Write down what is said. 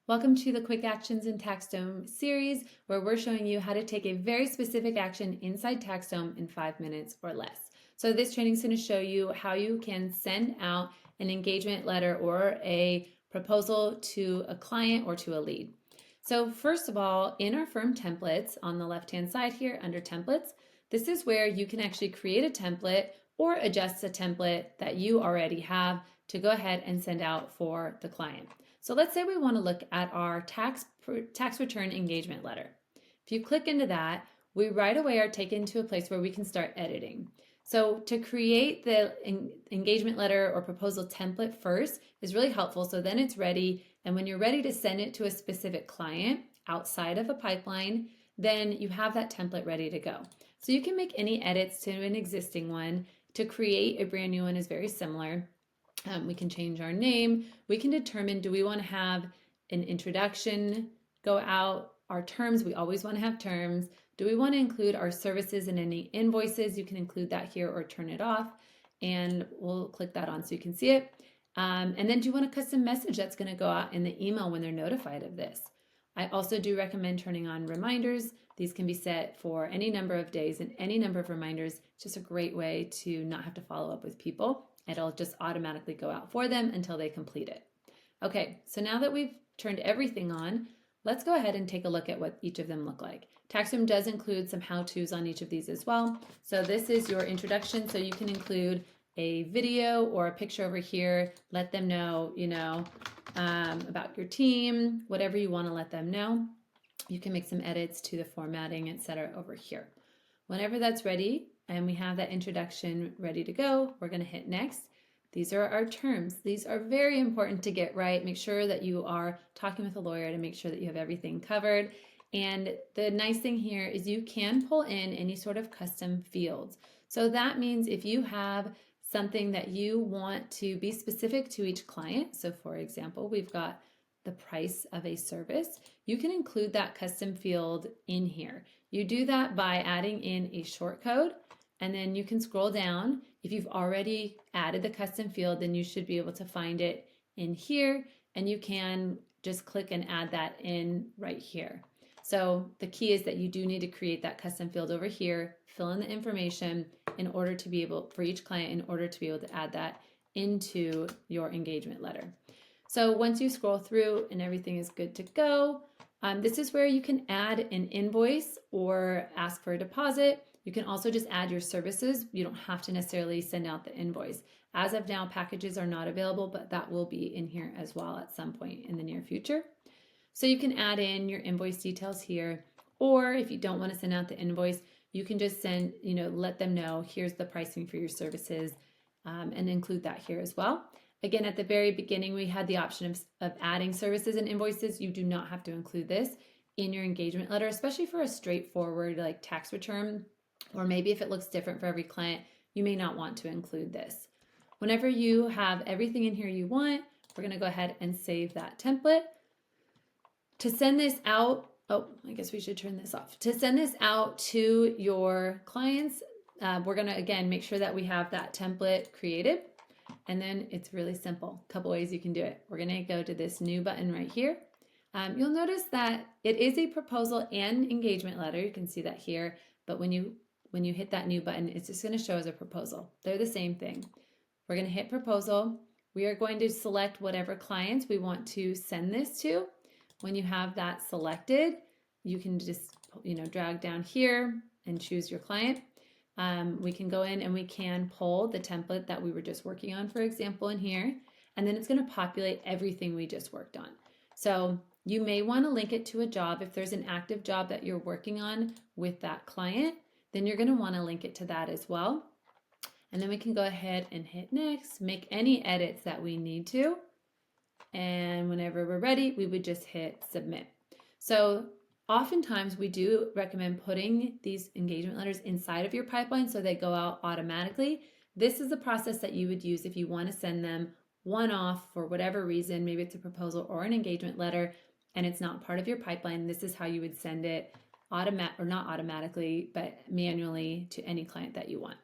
Welcome to the Quick Actions in TaxDome series, where we're showing you how to take a very specific action inside TaxDome in 5 minutes or less. So this training is going to show you how you can send out an engagement letter or a proposal to a client or to a lead. So first of all, in our firm templates on the left-hand side here under templates, this is where you can actually create a template or adjust a template that you already have to go ahead and send out for the client. So let's say we want to look at our tax return engagement letter. If you click into that, we right away are taken to a place where we can start editing. So to create the engagement letter or proposal template first is really helpful. So then it's ready. And when you're ready to send it to a specific client outside of a pipeline, then you have that template ready to go. So you can make any edits to an existing one. To create a brand new one is very similar. We can change our name. We can determine, do we want to have an introduction go out? Our terms, we always want to have terms. Do we want to include our services and any invoices? You can include that here or turn it off. And we'll click that on so you can see it. And then do you want a custom message that's going to go out in the email when they're notified of this? I also do recommend turning on reminders. These can be set for any number of days and any number of reminders. It's just a great way to not have to follow up with people. It'll just automatically go out for them until they complete it. Okay, so now that we've turned everything on, let's go ahead and take a look at what each of them look like. TaxDome does include some how-tos on each of these as well. So this is your introduction, so you can include a video or a picture over here. Let them know, about your team, whatever you want to let them know. You can make some edits to the formatting, etc. over here. Whenever that's ready and we have that introduction ready to go, we're going to hit next. These are our terms. These are very important to get right. Make sure that you are talking with a lawyer to make sure that you have everything covered. And the nice thing here is you can pull in any sort of custom fields. So that means if you have something that you want to be specific to each client, so for example, we've got the price of a service, you can include that custom field in here. You do that by adding in a short code, and then you can scroll down. If you've already added the custom field, then you should be able to find it in here, and you can just click and add that in right here. So the key is that you do need to create that custom field over here, fill in the information in order to be able, for each client, in order to be able to add that into your engagement letter. So once you scroll through and everything is good to go, this is where you can add an invoice or ask for a deposit. You can also just add your services. You don't have to necessarily send out the invoice. As of now, packages are not available, but that will be in here as well at some point in the near future. So you can add in your invoice details here, or if you don't want to send out the invoice, you can just send, let them know, here's the pricing for your services, and include that here as well. Again, at the very beginning, we had the option of adding services and invoices. You do not have to include this in your engagement letter, especially for a straightforward like tax return, or maybe if it looks different for every client, you may not want to include this. Whenever you have everything in here you want, we're going to go ahead and save that template. To send this out, I guess we should turn this off. To send this out to your clients, we're going to, again, make sure that we have that template created. And then it's really simple. A couple ways you can do it. We're going to go to this new button right here. You'll notice that it is a proposal and engagement letter. You can see that here. But when you hit that new button, it's just going to show as a proposal. They're the same thing. We're going to hit proposal. We are going to select whatever clients we want to send this to. When you have that selected, you can just drag down here and choose your client. We can go in and we can pull the template that we were just working on, for example, in here, and then it's going to populate everything we just worked on. So you may want to link it to a job. If there's an active job that you're working on with that client, then you're going to want to link it to that as well. And then we can go ahead and hit next, make any edits that we need to. And whenever we're ready, we would just hit submit. So oftentimes we do recommend putting these engagement letters inside of your pipeline so they go out automatically. This is the process that you would use if you want to send them one-off for whatever reason. Maybe it's a proposal or an engagement letter and it's not part of your pipeline. This is how you would send it not automatically, but manually to any client that you want.